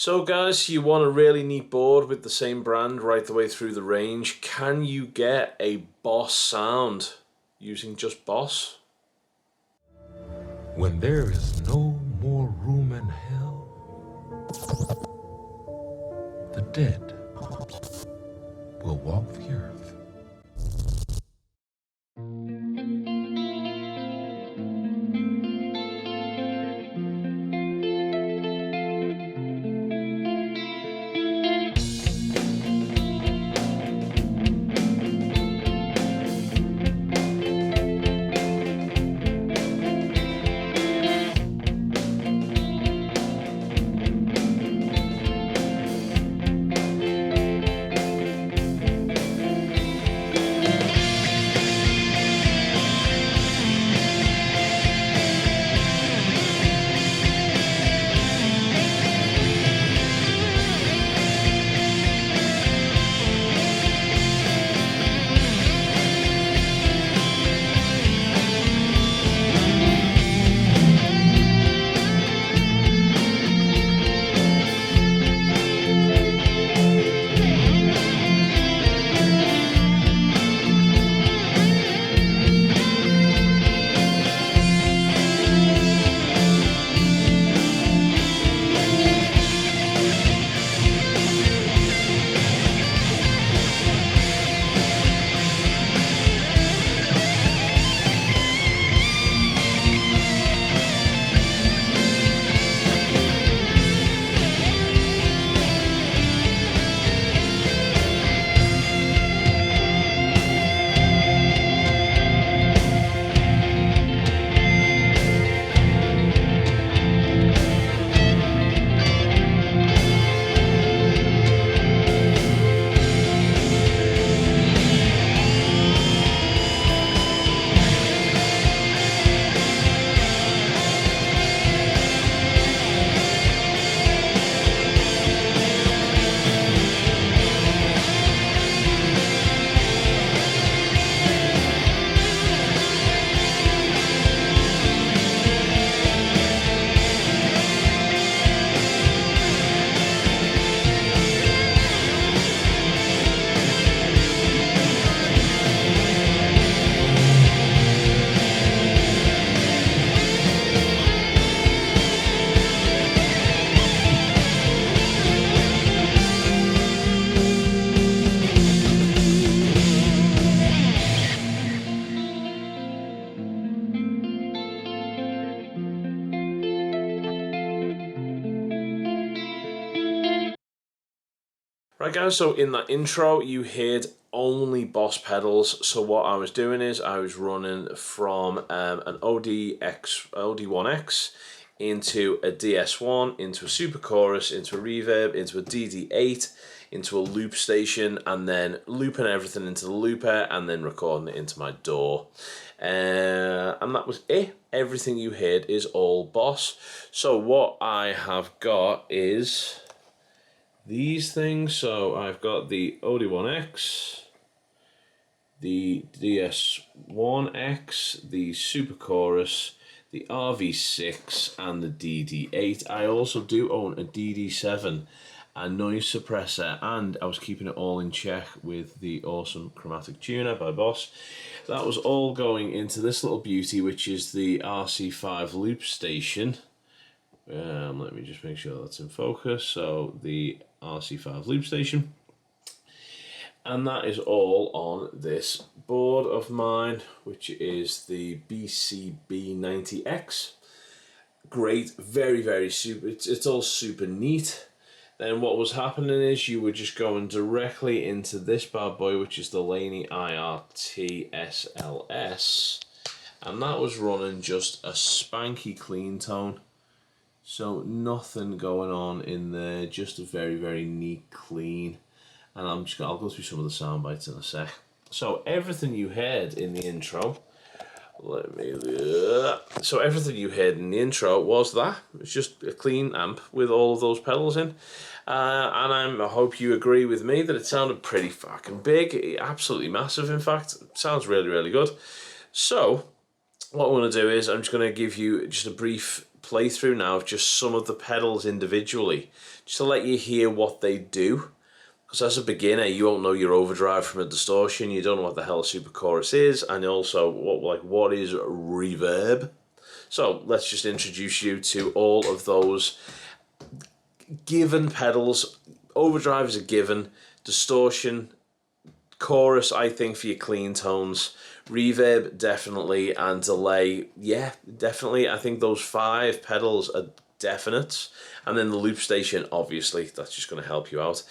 So guys, you want a really neat board with the same brand right the way through the range. Can you get a Boss sound using just Boss? When there is no more room in hell, the dead will walk the earth. Right guys, so in that intro you heard only Boss pedals. So what I was doing is I was running from an OD1X into a DS1, into a Super Chorus, into a Reverb, into a DD8, into a loop station, and then looping everything into the looper and then recording it into my DAW. And that was it. Everything you heard is all Boss. So what I have got is these things. So I've got the OD1X, the DS1X, the Super Chorus, the RV6, and the DD8. I also do own a DD7, a noise suppressor, and I was keeping it all in check with the awesome chromatic tuner by Boss. That was all going into this little beauty, which is the RC5 loop station. Let me just make sure that's in focus. So the RC5 loop station, and that is all on this board of mine, which is the BCB90X. Great, very super. It's all super neat. Then what was happening is you were just going directly into this bad boy, which is the Laney IRT SLS, and that was running just a spanky clean tone. So nothing going on in there, just a very neat clean. And I'll go through some of the sound bites in a sec. So everything you heard in the intro, everything you heard in the intro was that. It's just a clean amp with all of those pedals in. And I hope you agree with me that it sounded pretty fucking big, absolutely massive in fact. It sounds really good. So what I'm going to do is I'm just going to give you just a brief playthrough now of just some of the pedals individually, just to let you hear what they do. Because as a beginner, you won't know your overdrive from a distortion, you don't know what the hell a super chorus is, and also what is reverb. So let's just introduce you to all of those given pedals. Overdrive is a given, distortion, chorus I think for your clean tones, reverb definitely, and delay, yeah, definitely. I think those 5 pedals are definite, and then the loop station, obviously, that's just going to help you out.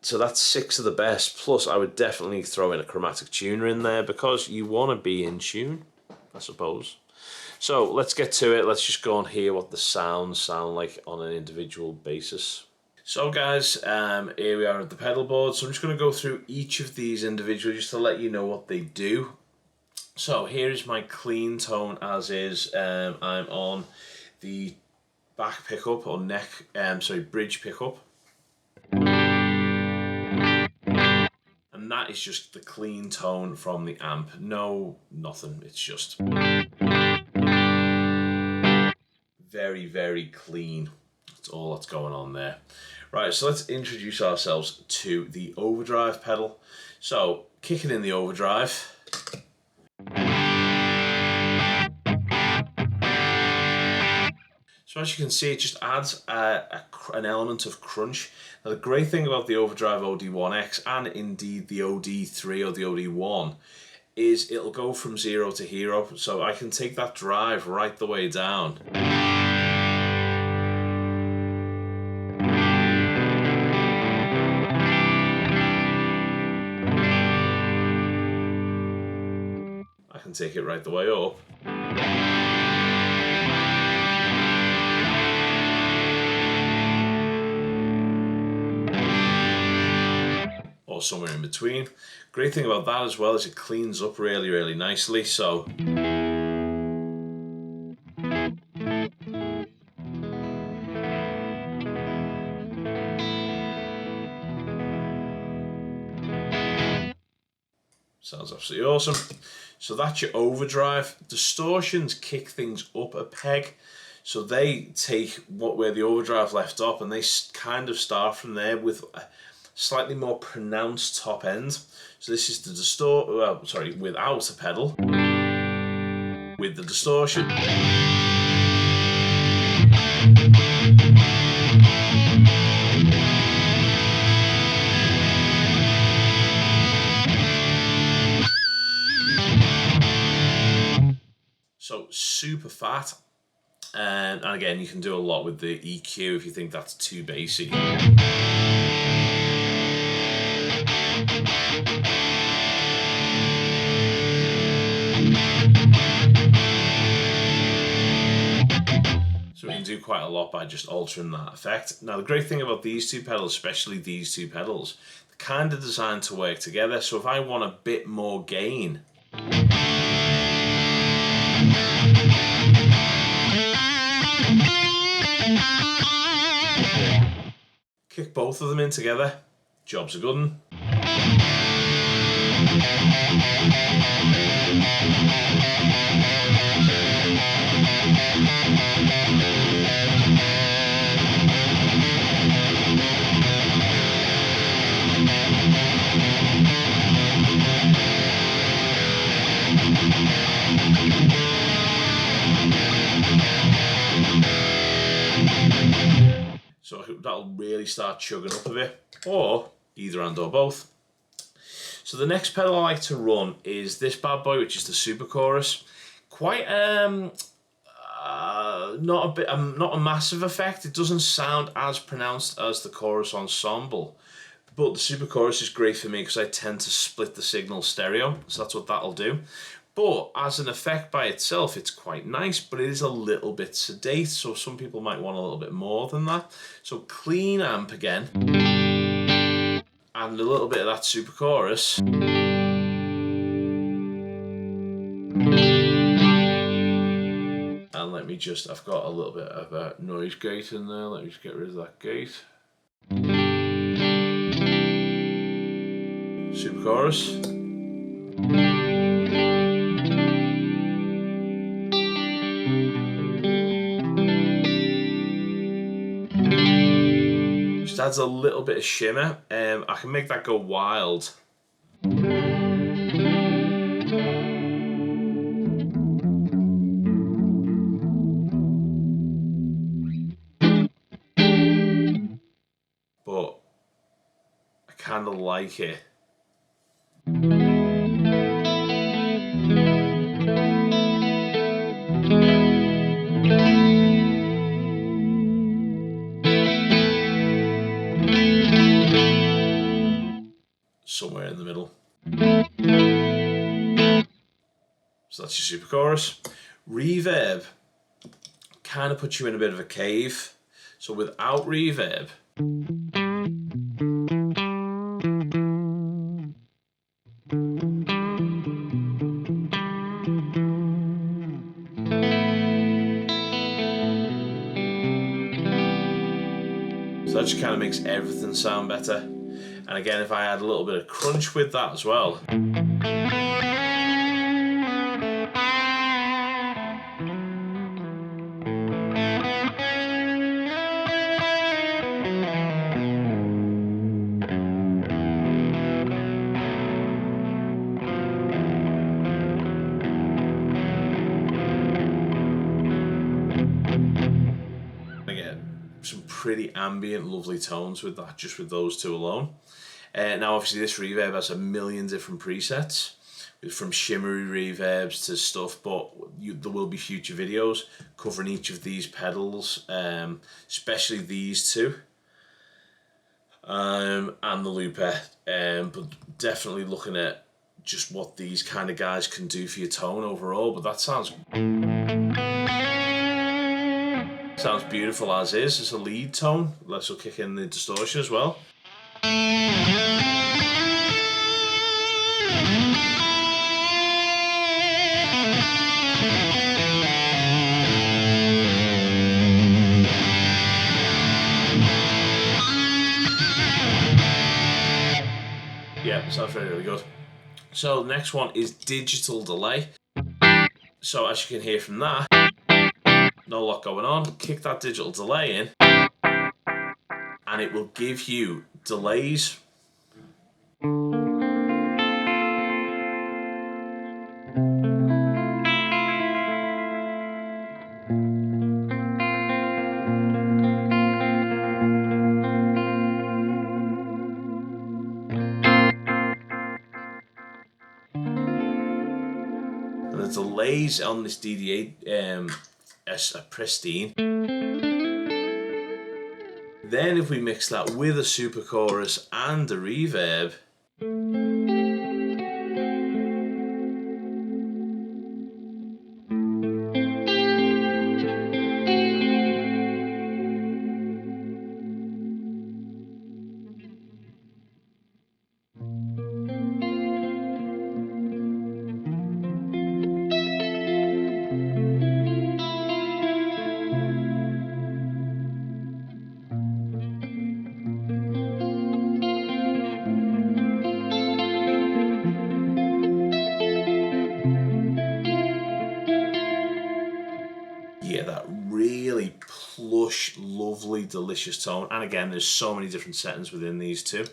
So that's 6 of the best, plus I would definitely throw in a chromatic tuner in there because you want to be in tune, I suppose. So let's get to it. Let's just go and hear what the sounds sound like on an individual basis. So guys, here we are at the pedal board. So I'm just going to go through each of these individually just to let you know what they do. So here is my clean tone as is. I'm on the back pickup or bridge pickup. And that is just the clean tone from the amp. No, nothing. It's just very, very clean. That's all that's going on there. Right, so let's introduce ourselves to the overdrive pedal. So, kicking in the overdrive. So as you can see, it just adds an element of crunch. Now the great thing about the Overdrive OD1X, and indeed the OD3 or the OD1, is it'll go from 0 to hero. So I can take that drive right the way down. I can take it right the way up. Or somewhere in between. Great thing about that as well is it cleans up really, really nicely. So sounds absolutely awesome. So that's your overdrive. Distortions kick things up a peg. So they take where the overdrive left off and they kind of start from there with a slightly more pronounced top end. So this is the without a pedal. With the distortion. So super fat, and again you can do a lot with the EQ if you think that's too bassy. So we can do quite a lot by just altering that effect. Now the great thing about these two pedals, especially these two pedals, they're kind of designed to work together. So if I want a bit more gain, kick both of them in together, job's a good one. So that'll really start chugging up a bit, or either and or both. So the next pedal I like to run is this bad boy, which is the super chorus. Quite not a massive effect. It doesn't sound as pronounced as the chorus ensemble, but the super chorus is great for me because I tend to split the signal stereo, so that's what that'll do. But as an effect by itself, it's quite nice, but it is a little bit sedate, so some people might want a little bit more than that. So clean amp again, and a little bit of that super chorus. And let me just, I've got a little bit of a noise gate in there, let me just get rid of that gate. Super chorus. Just adds a little bit of shimmer. I can make that go wild. But I kind of like it. Somewhere in the middle. So that's your super chorus. Reverb kind of puts you in a bit of a cave. So without reverb, so that just kind of makes everything sound better. And again, if I add a little bit of crunch with that as well. Some pretty ambient, lovely tones with that, just with those two alone. Now, obviously, this reverb has a million different presets, from shimmery reverbs to stuff, but there will be future videos covering each of these pedals, especially these two, and the looper, but definitely looking at just what these kind of guys can do for your tone overall. But that sounds beautiful as is. It's a lead tone. Let's kick in the distortion as well. Yeah, sounds really, really good. So the next one is digital delay. So as you can hear from that, not a lot going on. Kick that digital delay in, and it will give you delays. And the delays on this DD8 are pristine. Then if we mix that with a super chorus and a reverb, yeah, that really plush, lovely, delicious tone. And again, there's so many different settings within these two.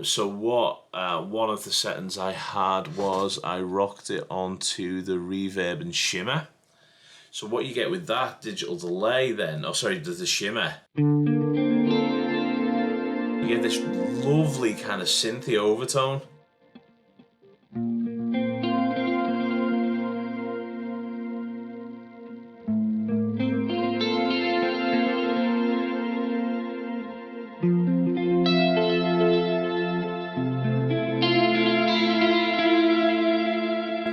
So what one of the settings I had was I rocked it onto the reverb and shimmer. So what you get with that digital delay then, the shimmer, you get this lovely kind of synthy overtone.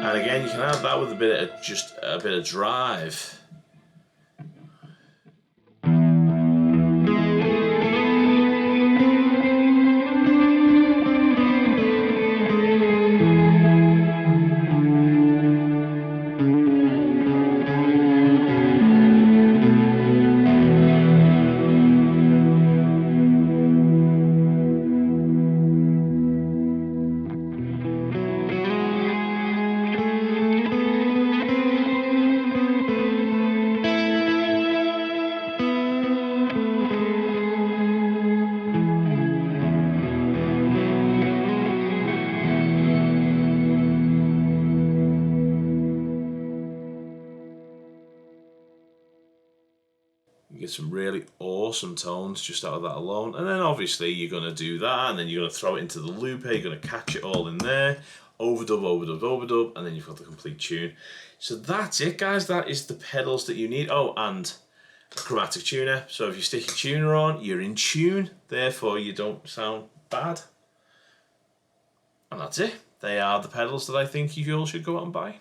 And again, you can add that with a bit of drive. You get some really awesome tones just out of that alone. And then obviously you're going to do that, and then you're going to throw it into the looper, you're going to catch it all in there, overdub, overdub, overdub, and then you've got the complete tune. So that's it, guys. That is the pedals that you need. Oh, and a chromatic tuner. So if you stick your tuner on, you're in tune, therefore you don't sound bad. And that's it. They are the pedals that I think you all should go out and buy.